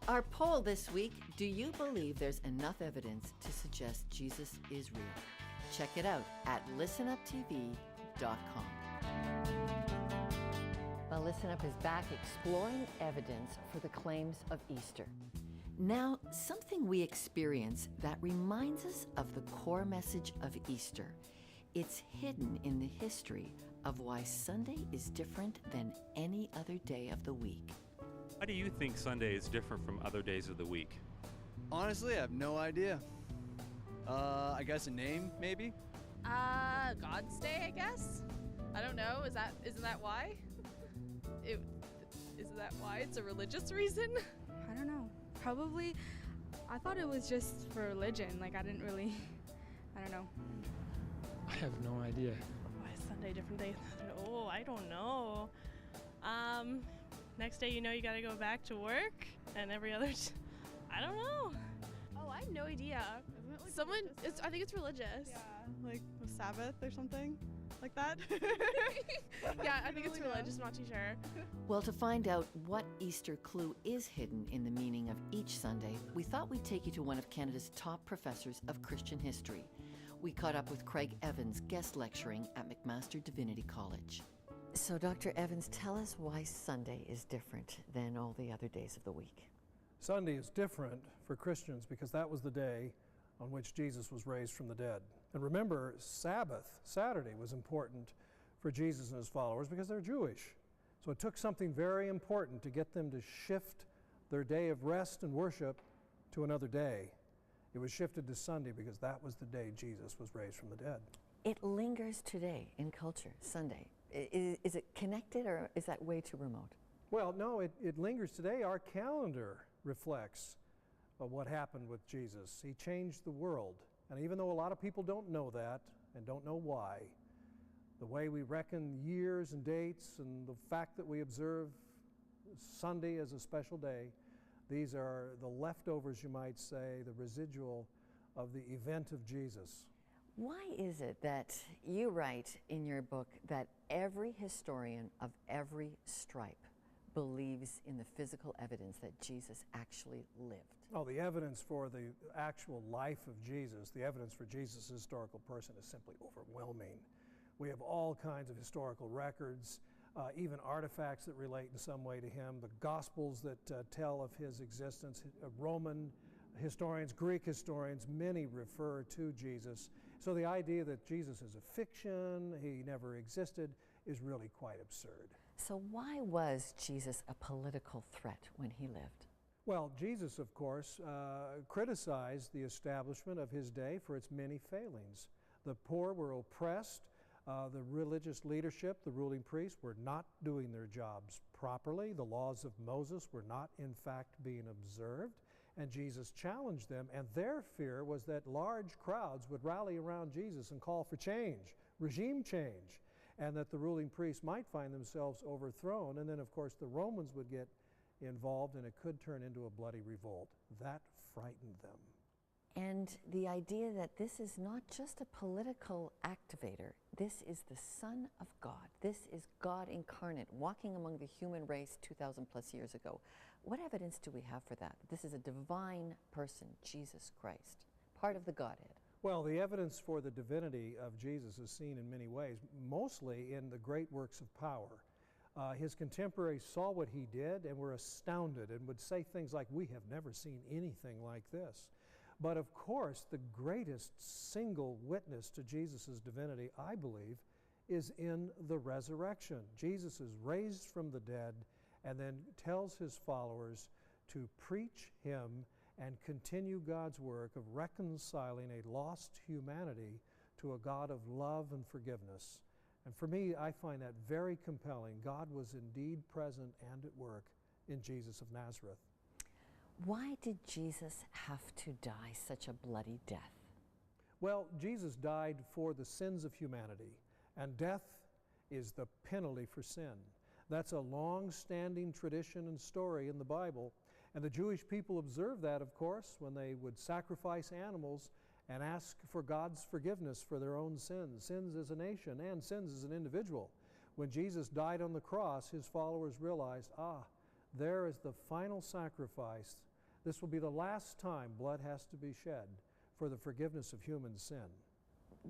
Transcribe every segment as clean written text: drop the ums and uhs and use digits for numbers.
Our poll this week, do you believe there's enough evidence to suggest Jesus is real? Check it out at listenuptv.com. Well, Listen Up is back exploring evidence for the claims of Easter. Now, something we experience that reminds us of the core message of Easter. It's hidden in the history of why Sunday is different than any other day of the week. Why do you think Sunday is different from other days of the week? Honestly, I have no idea. I guess a name, maybe? God's Day, I guess? I don't know. Isn't that why? Isn't that why? It's a religious reason? I don't know. Probably, I thought it was just for religion. Like, I don't know. I have no idea. Why is Sunday a different day? Oh, I don't know. Next day, you gotta go back to work, and every other, I don't know. Oh, I have no idea. I think it's religious. Yeah, like a Sabbath or something like that. Yeah, I think it's religious, I'm not too sure. Well, to find out what Easter clue is hidden in the meaning of each Sunday, we thought we'd take you to one of Canada's top professors of Christian history. We caught up with Craig Evans, guest lecturing at McMaster Divinity College. So, Dr. Evans, tell us why Sunday is different than all the other days of the week. Sunday is different for Christians because that was the day on which Jesus was raised from the dead. And remember, Saturday, was important for Jesus and his followers because they're Jewish. So it took something very important to get them to shift their day of rest and worship to another day. It was shifted to Sunday because that was the day Jesus was raised from the dead. It lingers today in culture, Sunday. Is it connected, or is that way too remote? Well, no, it lingers today. Our calendar reflects what happened with Jesus. He changed the world. And even though a lot of people don't know that and don't know why, the way we reckon years and dates and the fact that we observe Sunday as a special day, these are the leftovers, you might say, the residual of the event of Jesus. Why is it that you write in your book that every historian of every stripe believes in the physical evidence that Jesus actually lived? Oh, the evidence for the actual life of Jesus, the evidence for Jesus' historical person is simply overwhelming. We have all kinds of historical records, even artifacts that relate in some way to him, the Gospels that tell of his existence, Roman historians, Greek historians, many refer to Jesus. So the idea that Jesus is a fiction, he never existed, is really quite absurd. So why was Jesus a political threat when he lived? Well, Jesus, of course, criticized the establishment of his day for its many failings. The poor were oppressed. The religious leadership, the ruling priests, were not doing their jobs properly. The laws of Moses were not, in fact, being observed. And Jesus challenged them, and their fear was that large crowds would rally around Jesus and call for change, regime change, and that the ruling priests might find themselves overthrown. And then, of course, the Romans would get involved, and it could turn into a bloody revolt. That frightened them. And the idea that this is not just a political activator, this is the Son of God. This is God incarnate, walking among the human race 2,000 plus years ago. What evidence do we have for that? This is a divine person, Jesus Christ, part of the Godhead. Well, the evidence for the divinity of Jesus is seen in many ways, mostly in the great works of power. His contemporaries saw what he did and were astounded and would say things like, "We have never seen anything like this." But of course, the greatest single witness to Jesus' divinity, I believe, is in the resurrection. Jesus is raised from the dead and then tells his followers to preach him and continue God's work of reconciling a lost humanity to a God of love and forgiveness. And for me, I find that very compelling. God was indeed present and at work in Jesus of Nazareth. Why did Jesus have to die such a bloody death? Well, Jesus died for the sins of humanity, and death is the penalty for sin. That's a long-standing tradition and story in the Bible, and the Jewish people observed that, of course, when they would sacrifice animals and ask for God's forgiveness for their own sins as a nation and sins as an individual. When Jesus died on the cross, his followers realized, there is the final sacrifice This will be the last time blood has to be shed for the forgiveness of human sin.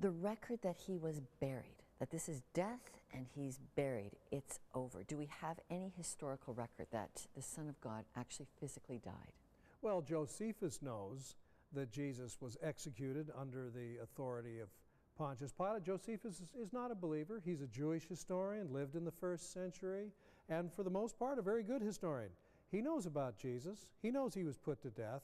The record that he was buried, that this is death and he's buried, it's over. Do we have any historical record that the Son of God actually physically died? Well, Josephus knows that Jesus was executed under the authority of Pontius Pilate. Josephus is not a believer. He's a Jewish historian, lived in the 1st century, and for the most part, a very good historian. He knows about Jesus. He knows he was put to death.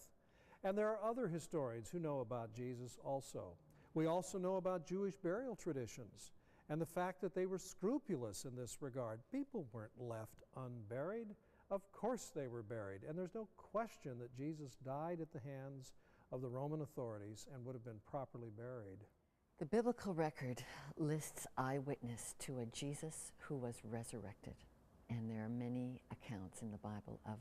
And there are other historians who know about Jesus also. We also know about Jewish burial traditions and the fact that they were scrupulous in this regard. People weren't left unburied. Of course they were buried. And there's no question that Jesus died at the hands of the Roman authorities and would have been properly buried. The biblical record lists eyewitness to a Jesus who was resurrected. And there are many accounts in the Bible of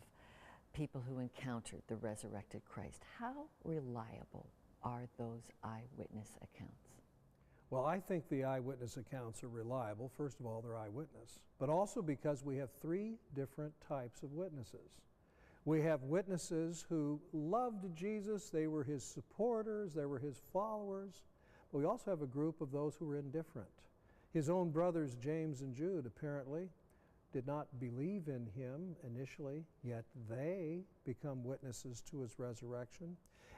people who encountered the resurrected Christ. How reliable are those eyewitness accounts? Well, I think the eyewitness accounts are reliable. First of all, they're eyewitness, but also because we have 3 different types of witnesses. We have witnesses who loved Jesus, they were his supporters, they were his followers, but we also have a group of those who were indifferent. His own brothers, James and Jude, apparently did not believe in him initially, yet they become witnesses to his resurrection.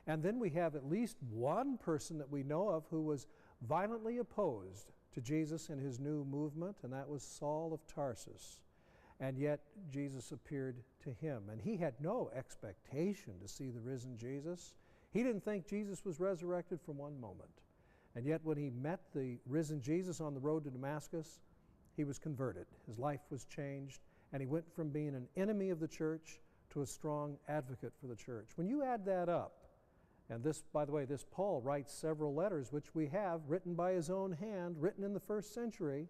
And then we have at least one person that we know of who was violently opposed to Jesus and his new movement, and that was Saul of Tarsus. And yet Jesus appeared to him, and he had no expectation to see the risen Jesus. He didn't think Jesus was resurrected for one moment. And yet when he met the risen Jesus on the road to Damascus, he was converted. His life was changed, and he went from being an enemy of the church to a strong advocate for the church. When you add that up, and this, by the way, this Paul writes several letters, which we have written by his own hand, written in the 1st century.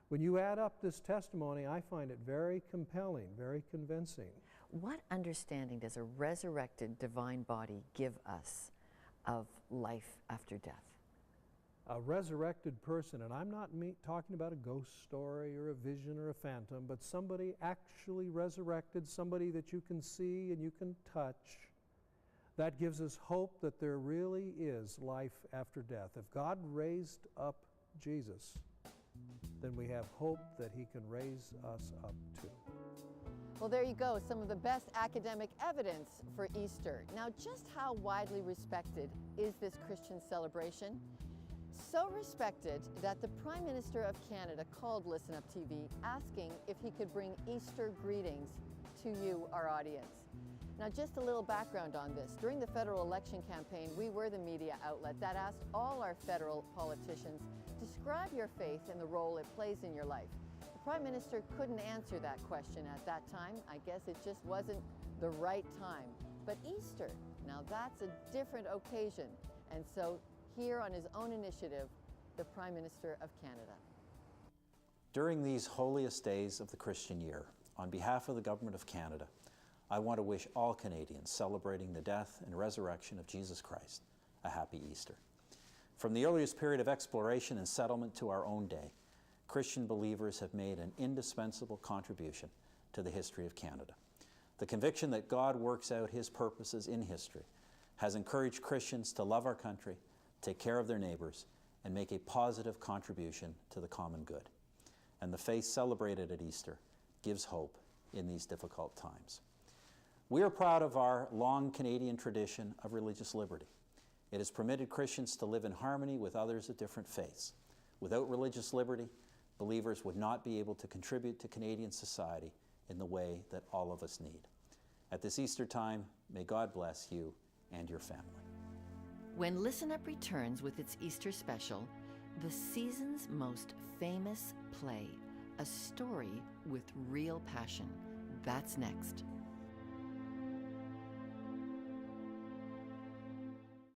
When you add up this testimony, I find it very compelling, very convincing. What understanding does a resurrected divine body give us of life after death? A resurrected person, and I'm not talking about a ghost story or a vision or a phantom, but somebody actually resurrected, somebody that you can see and you can touch, that gives us hope that there really is life after death. If God raised up Jesus, then we have hope that he can raise us up too. Well, there you go, some of the best academic evidence for Easter. Now, just how widely respected is this Christian celebration? So respected that the Prime Minister of Canada called Listen Up TV asking if he could bring Easter greetings to you, our audience. Now, just a little background on this. During the federal election campaign, we were the media outlet that asked all our federal politicians, describe your faith and the role it plays in your life. The Prime Minister couldn't answer that question at that time. I guess it just wasn't the right time. But Easter, now that's a different occasion. And so here on his own initiative, the Prime Minister of Canada. During these holiest days of the Christian year, on behalf of the Government of Canada, I want to wish all Canadians celebrating the death and resurrection of Jesus Christ a happy Easter. From the earliest period of exploration and settlement to our own day, Christian believers have made an indispensable contribution to the history of Canada. The conviction that God works out his purposes in history has encouraged Christians to love our country, take care of their neighbors, and make a positive contribution to the common good. And the faith celebrated at Easter gives hope in these difficult times. We are proud of our long Canadian tradition of religious liberty. It has permitted Christians to live in harmony with others of different faiths. Without religious liberty, believers would not be able to contribute to Canadian society in the way that all of us need. At this Easter time, may God bless you and your family. When Listen Up returns with its Easter special, the season's most famous play, a story with real passion. That's next.